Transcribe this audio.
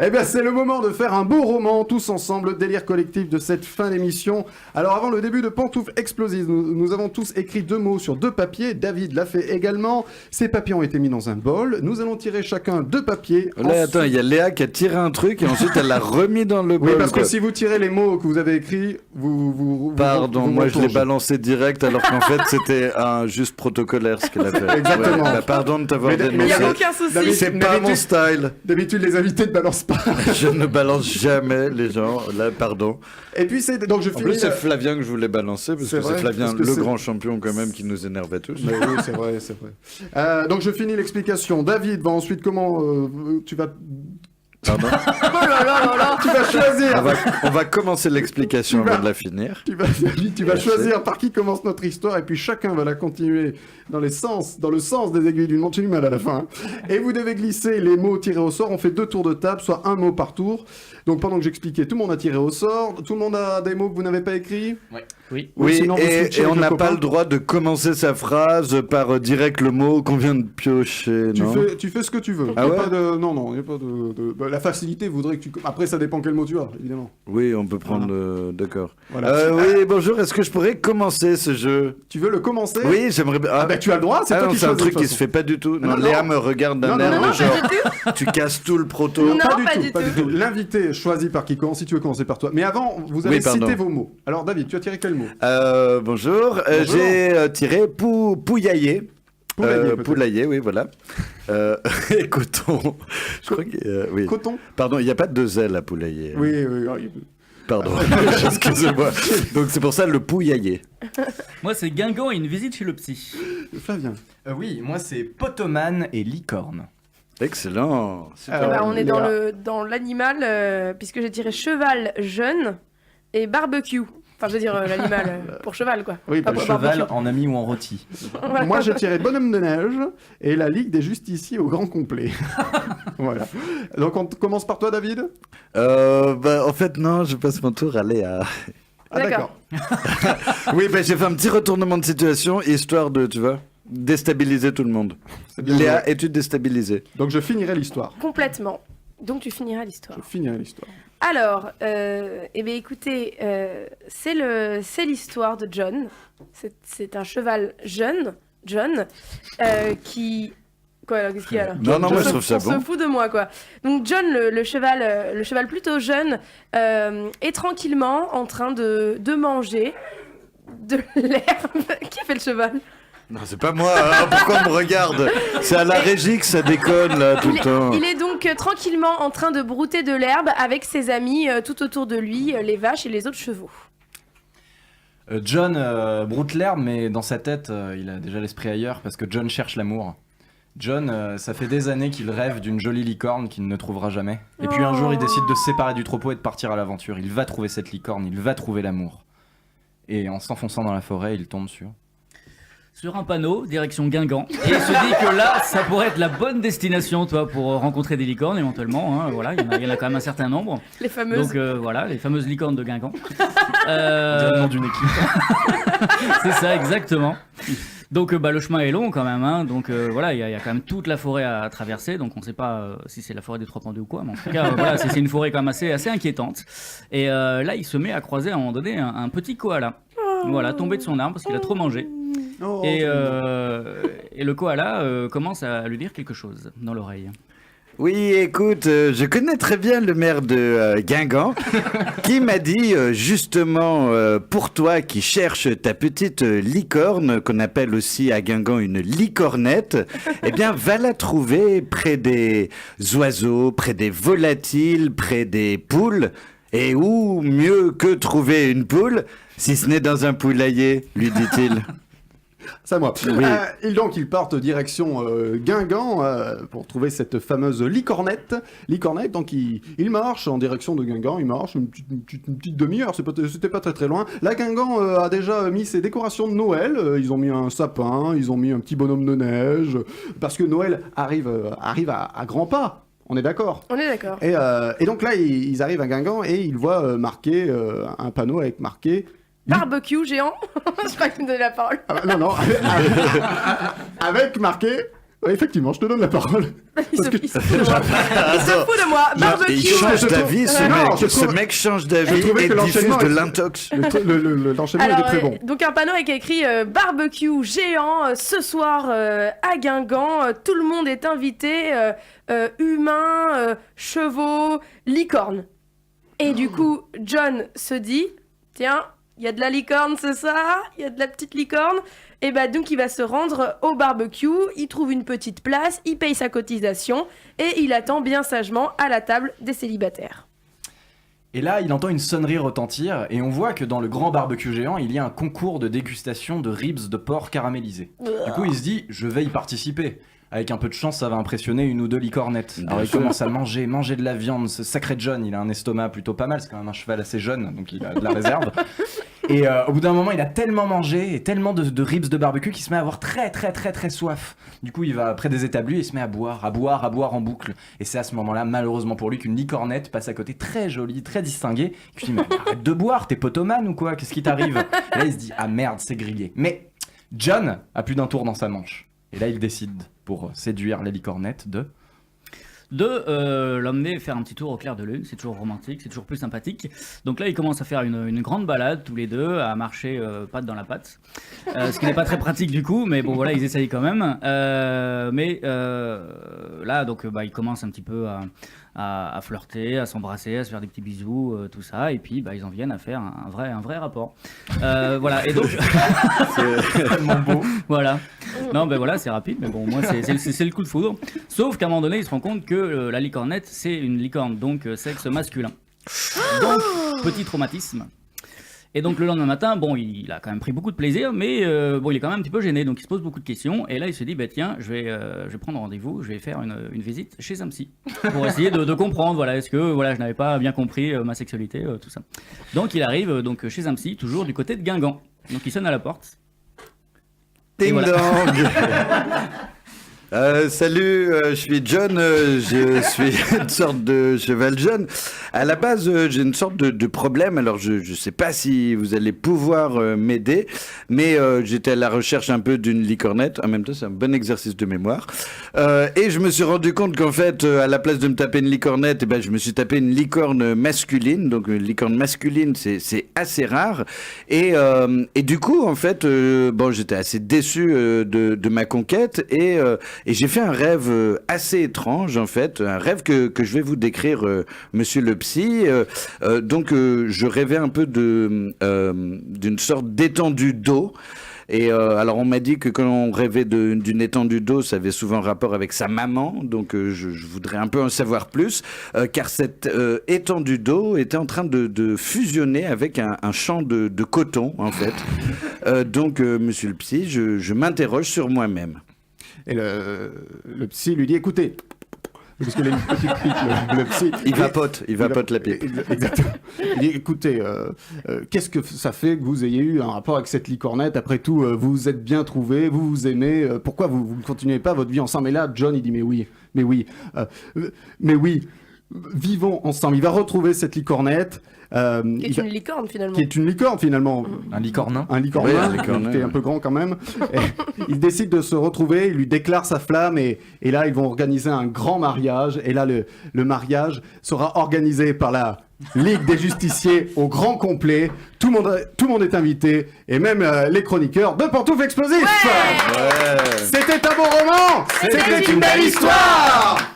Eh bien, c'est le moment de faire un beau roman, tous ensemble, le délire collectif de cette fin d'émission. Alors, avant le début de Pantoufles Explosives, nous avons tous écrit 2 mots sur 2 papiers. David l'a fait également. Ces papiers ont été mis dans un bol. Nous allons tirer chacun 2 papiers. Là, attends, il y a Léa qui a tiré un truc et ensuite elle l'a remis dans le bol. Oui, parce que si vous tirez les mots que vous avez écrits, Pardon, moi je l'ai retournez. balancé direct alors qu'en fait c'était un juste protocolaire ce qu'elle a fait. Exactement. Bah, pardon de t'avoir Mais Il n'y a dénoncé. aucun souci. David, C'est pas mon style. D'habitude, les invités ne balancent pas. Je ne balance jamais les gens. Là, pardon. Et puis, donc je En finis. plus, c'est Flavien que je voulais balancer parce C'est que vrai, c'est Flavien, parce que le c'est- grand champion quand même, qui nous énervait tous. Mais oui, c'est vrai, c'est vrai. Donc je finis l'explication. David va ensuite tu vas Pardon. Oh là là là là. tu vas choisir. On va commencer l'explication Tu vas- avant de la finir. Tu vas Merci. choisir par qui commence notre histoire et puis chacun va la continuer dans le sens des aiguilles d'une montre. J'ai du mal à la fin. Et vous devez glisser les mots tirés au sort. On fait 2 tours de table, soit un mot par tour. Donc pendant que j'expliquais, tout le monde a tiré au sort. Tout le monde a des mots que vous n'avez pas écrits. Oui. Ou Oui, sinon, vous switchez et avec on le n'a copain. pas le droit de commencer sa phrase par direct le mot qu'on vient de piocher, non Tu fais ce que tu veux. Ah Y a ouais pas de... Non, il n'y a pas bah, la facilité voudrait que tu... Après, ça dépend quel mot tu as, évidemment. Oui, on peut prendre... d'accord. Voilà. Oui, bonjour, est-ce que je pourrais commencer ce jeu? Tu veux le commencer? Oui, j'aimerais bien... Ah bah tu as le droit, c'est toi qui c'est un choisis, truc de qui toute se fait pas du tout. Non, Non, Léa non. me regarde d'un Non, air non, de non, genre... Tu casses tout le proto. Non, pas pas du du tout. tout. L'invité choisit par qui commence. Si tu veux commencer par toi. Mais avant, vous allez Oui, pardon. citer vos mots. Alors David, tu as tiré quel mot? Bonjour, Bonjour. j'ai tiré pouillailler. Poulailler, peut-être. Poulailler, oui, voilà. Et coton. Je crois que... oui. Coton? Pardon, il n'y a pas de 2 L à poulailler. Oui. Pardon, excusez-moi. Donc c'est pour ça le pouillailler. Moi, c'est Guingamp et une visite chez le psy. Flavien. Oui, moi c'est potomane et licorne. Excellent. Super. Bah, on est dans Léa. dans l'animal, puisque j'ai tiré cheval jeune et barbecue. Enfin, je veux dire l'animal pour cheval, quoi. Oui, Pas bah, pour Cheval barbecue. en ami ou en rôti. Voilà. Moi, j'ai tiré Bonhomme de Neige et la Ligue des Justiciers au grand complet. Voilà. Donc, on commence par toi, David? En fait, non, je passe mon tour à Léa. Ah, D'accord. Oui, j'ai fait un petit retournement de situation, histoire de, tu vois, déstabiliser tout le monde. C'est bien Léa, joué. es-tu déstabilisée? Donc, je finirai l'histoire. Complètement. Donc, tu finiras l'histoire. Je finirai l'histoire. Alors, eh bien, écoutez, c'est l'histoire de John. C'est un cheval jeune, John, qui... Quoi, alors, qu'est-ce qu'il y a là? Non, non, moi je On trouve ça se bon. fout de moi, quoi. Donc John, le cheval plutôt jeune, est tranquillement en train de manger de l'herbe. Qui a fait le cheval? Non, c'est pas moi, hein, pourquoi on me regarde? C'est à la régie que ça déconne, là, tout le temps. Il est donc tranquillement en train de brouter de l'herbe avec ses amis tout autour de lui, les vaches et les autres chevaux. John broute l'herbe, mais dans sa tête, il a déjà l'esprit ailleurs parce que John cherche l'amour. John, ça fait des années qu'il rêve d'une jolie licorne qu'il ne trouvera jamais. Et puis un jour, il décide de se séparer du troupeau et de partir à l'aventure. Il va trouver cette licorne, il va trouver l'amour. Et en s'enfonçant dans la forêt, il tombe Sur un panneau, direction Guingamp. Et il se dit que là, ça pourrait être la bonne destination, toi, pour rencontrer des licornes, éventuellement. Hein, voilà, il y en a quand même un certain nombre. Les fameuses. Donc voilà, les fameuses licornes de Guingamp. le nom d'une équipe. C'est ça, exactement. Donc le chemin est long quand même, hein. Donc voilà, il y a quand même toute la forêt à traverser, donc on ne sait pas si c'est la forêt des Trois Pendus ou quoi, mais en tout cas, voilà, c'est une forêt quand même assez inquiétante. Et là, il se met à croiser à un moment donné un petit koala. Voilà, tombé de son arbre parce qu'il a trop mangé. Oh, Et le koala commence à lui dire quelque chose dans l'oreille. Oui, écoute, je connais très bien le maire de Guingamp qui m'a dit justement pour toi qui cherches ta petite licorne, qu'on appelle aussi à Guingamp une licornette, eh bien va la trouver près des oiseaux, près des volatiles, près des poules. Et où mieux que trouver une poule, si ce n'est dans un poulailler, lui dit-il. C'est à moi. Oui. Ils partent direction Guingamp pour trouver cette fameuse licornette. Donc ils marchent en direction de Guingamp. Ils marchent une petite demi-heure. C'était pas très très loin. Là, Guingamp a déjà mis ses décorations de Noël. Ils ont mis un sapin, ils ont mis un petit bonhomme de neige. Parce que Noël arrive à grands pas. On est d'accord. On est d'accord. Et donc là, ils arrivent à Guingamp et ils voient marqué un panneau avec marqué... Barbecue géant. Je crois que tu me donnais la parole. Ah bah, non, avec marqué Ouais, effectivement, je te donne la parole. Il se que- il se fout de moi. Il se fout de moi. Barbecue. Il change je trouve- d'avis, ce Non, mec. je Ce trouve- mec change d'avis je trouvais et que diffuse l'enchaînement de est- l'intox. L'enchaînement était Alors, très bon. donc un panneau avec écrit barbecue géant ce soir à Guingamp. Tout le monde est invité. Humains, chevaux, licornes. Et du coup, John se dit, tiens, il y a de la licorne ce soir, il y a de la petite licorne. Et bah donc il va se rendre au barbecue, il trouve une petite place, il paye sa cotisation et il attend bien sagement à la table des célibataires. Et là, il entend une sonnerie retentir et on voit que dans le grand barbecue géant, il y a un concours de dégustation de ribs de porc caramélisés. Du coup, il se dit, je vais y participer. Avec un peu de chance, ça va impressionner une ou deux licornettes. Alors il commence à manger de la viande. Ce sacré John, il a un estomac plutôt pas mal, c'est quand même un cheval assez jeune, donc il a de la réserve. Et au bout d'un moment, il a tellement mangé et tellement de ribs de barbecue qu'il se met à avoir très soif. Du coup, il va près des établis et il se met à boire en boucle. Et c'est à ce moment-là, malheureusement pour lui, qu'une licornette passe à côté, très jolie, très distinguée. Je lui dis, mais arrête de boire, t'es potomane ou quoi? Qu'est-ce qui t'arrive? Et là, il se dit, ah merde, c'est grillé. Mais John a plus d'un tour dans sa manche. Et là, il décide, pour séduire la licornette, de l'emmener faire un petit tour au clair de lune. C'est toujours romantique, c'est toujours plus sympathique. Donc là, ils commencent à faire une grande balade tous les deux, à marcher patte dans la patte, ce qui n'est pas très pratique du coup, mais bon voilà, ils essayent quand même. Là, donc ils commencent un petit peu à flirter, à s'embrasser, à se faire des petits bisous, tout ça, et puis ils en viennent à faire un vrai rapport. Voilà, et donc c'est tellement beau. voilà. Non, voilà, c'est rapide, mais bon, moi, c'est le coup de foudre. Sauf qu'à un moment donné, il se rend compte que la licornette, c'est une licorne, donc sexe masculin. Donc, petit traumatisme. Et donc, le lendemain matin, bon, il a quand même pris beaucoup de plaisir, mais il est quand même un petit peu gêné, donc il se pose beaucoup de questions. Et là, il se dit, tiens, je vais prendre rendez-vous, je vais faire une visite chez un psy pour essayer de comprendre, voilà, est-ce que je n'avais pas bien compris ma sexualité, tout ça. Donc, il arrive chez un psy, toujours du côté de Guingamp. Donc, il sonne à la porte. Ding voilà. dong. Salut, je suis John, je suis une sorte de cheval jeune. À la base, j'ai une sorte de problème, alors je sais pas si vous allez pouvoir m'aider, mais j'étais à la recherche un peu d'une licornette, en même temps c'est un bon exercice de mémoire, et je me suis rendu compte qu'en fait, à la place de me taper une licornette, je me suis tapé une licorne masculine, donc une licorne masculine c'est assez rare, et du coup en fait, j'étais assez déçu de ma conquête, et j'ai fait un rêve assez étrange, en fait, un rêve que je vais vous décrire, monsieur le psy. Je rêvais un peu d'une sorte d'étendue d'eau. Et alors on m'a dit que quand on rêvait d'une étendue d'eau, ça avait souvent rapport avec sa maman, donc je voudrais un peu en savoir plus, car cette étendue d'eau était en train de fusionner avec un champ de coton, en fait. Monsieur le psy, je m'interroge sur moi-même. Et le psy lui dit, écoutez, parce qu'il a une petite pique, le psy. Il vapote la pipe. Exactement. Il dit, écoutez, qu'est-ce que ça fait que vous ayez eu un rapport avec cette licornette? Après tout, vous vous êtes bien trouvés, vous vous aimez, pourquoi vous ne continuez pas votre vie ensemble? Et là, John, il dit, mais oui, vivons ensemble. Il va retrouver cette licornette. Qui est une licorne finalement. Qui est une licorne finalement. Un licornin. Un licornin, Oui, un licornin, qui est un peu grand quand même. Et il décide de se retrouver, il lui déclare sa flamme et là ils vont organiser un grand mariage. Et là le mariage sera organisé par la Ligue des Justiciers au grand complet. Tout le monde est invité et même les chroniqueurs de Pantoufles Explosifs. Ouais. Ouais. C'était un beau roman. C'était une belle histoire.